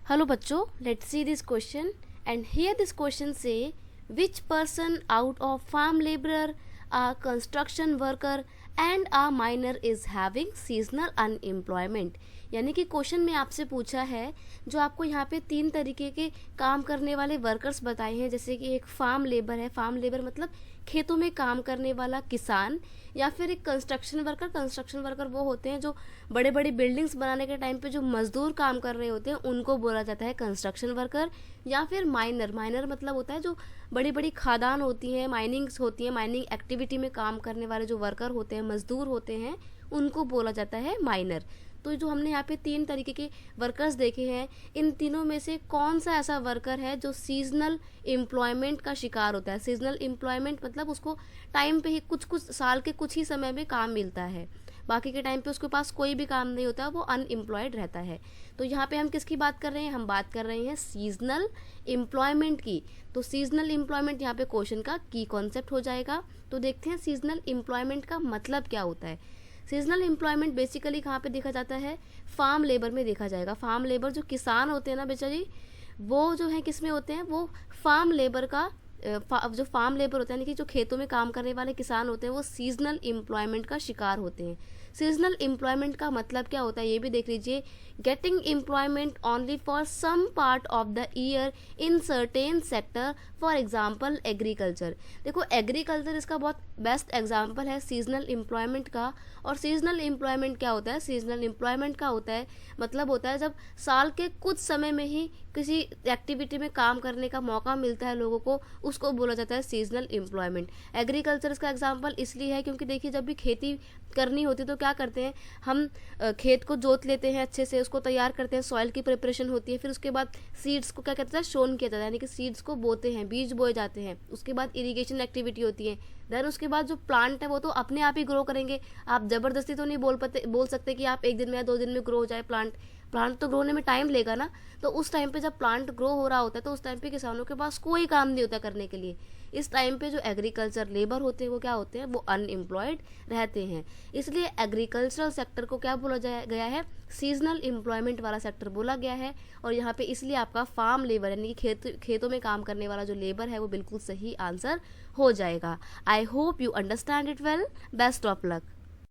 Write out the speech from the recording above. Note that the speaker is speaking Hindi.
Hello बच्चों, let's see this question and here this question say which person out of farm laborer, a construction worker and a miner is having seasonal unemployment। यानी कि क्वेश्चन में आपसे पूछा है जो आपको यहाँ पे 3 तरीके के काम करने वाले वर्कर्स बताए हैं, जैसे कि एक फार्म लेबर है, फार्म लेबर मतलब खेतों में काम करने वाला किसान, या फिर एक कंस्ट्रक्शन वर्कर वो होते हैं जो बड़े बड़ी बिल्डिंग्स बनाने के टाइम पे जो मजदूर काम कर रहे होते हैं उनको बोला जाता है कंस्ट्रक्शन वर्कर, या फिर माइनर मतलब होता है जो बड़ी बड़ी खादान होती हैं, माइनिंग्स होती हैं, माइनिंग एक्टिविटी में काम करने वाले जो वर्कर होते हैं, मजदूर होते हैं, उनको बोला जाता है माइनर। तो जो हमने यहाँ पे 3 तरीके के वर्कर्स देखे हैं, इन तीनों में से कौन सा ऐसा वर्कर है जो सीजनल एम्प्लॉयमेंट का शिकार होता है। सीजनल एम्प्लॉयमेंट मतलब उसको टाइम पे ही कुछ साल के कुछ ही समय में काम मिलता है, बाकी के टाइम पे उसके पास कोई भी काम नहीं होता, वो अनएम्प्लॉयड रहता है। तो यहाँ पे हम किसकी बात कर रहे हैं? हम बात कर रहे हैं सीजनल एम्प्लॉयमेंट की। तो सीजनल एम्प्लॉयमेंट यहाँ पे क्वेश्चन का की कॉन्सेप्ट हो जाएगा। तो देखते हैं सीजनल एम्प्लॉयमेंट का मतलब क्या होता है। सीजनल एम्प्लॉयमेंट बेसिकली कहाँ पे देखा जाता है? फार्म लेबर में देखा जाएगा। फार्म लेबर जो किसान होते हैं ना बेचारी, वो जो है किस में होते हैं? वो फार्म लेबर का जो फार्म लेबर होता है यानी कि जो खेतों में काम करने वाले किसान होते हैं वो सीजनल एम्प्लॉयमेंट का शिकार होते हैं। सीजनल एम्प्लॉयमेंट का मतलब क्या होता है ये भी देख लीजिए। Getting employment only for some part of the year in certain sector, for example agriculture. देखो एग्रीकल्चर इसका बहुत बेस्ट एग्जाम्पल है सीजनल एम्प्लॉयमेंट का। और सीजनल एम्प्लॉयमेंट क्या होता है? सीजनल एम्प्लॉयमेंट का होता है मतलब होता है जब साल के कुछ समय में ही किसी एक्टिविटी में काम करने का मौका मिलता है लोगों को, उसको बोला जाता है सीजनल एम्प्लॉयमेंट। एग्रीकल्चर इसका एग्जाम्पल इसलिए है क्योंकि देखिए जब भी खेती करनी होती है तो क्या करते हैं हम, खेत को जोत लेते हैं, अच्छे से उसको तैयार करते हैं, सॉइल की प्रिपरेशन होती है, फिर उसके बाद सीड्स को क्या कहते हैं सोन किया जाता है, यानी कि सीड्स को बोते हैं, बीज बोए जाते हैं, उसके बाद इरिगेशन एक्टिविटी होती है, देन उसके बाद जो प्लांट है वो तो अपने आप ही ग्रो करेंगे। आप जबरदस्ती तो नहीं बोल सकते कि आप 1 दिन में या 2 दिन में ग्रो हो जाए प्लांट तो ग्रो होने में टाइम लेगा ना। तो उस टाइम पे जब प्लांट ग्रो हो रहा होता है तो उस टाइम पे किसानों के पास कोई काम नहीं होता करने के लिए। इस टाइम पे जो एग्रीकल्चर लेबर होते हैं वो क्या होते हैं? वो अनएम्प्लॉयड रहते हैं। इसलिए एग्रीकल्चरल सेक्टर को क्या बोला गया है? सीजनल एम्प्लॉयमेंट वाला सेक्टर बोला गया है। और यहाँ पे इसलिए आपका फार्म लेबर यानी कि खेतों में काम करने वाला जो लेबर है वो बिल्कुल सही आंसर हो जाएगा। I hope you understand it well. Best of luck.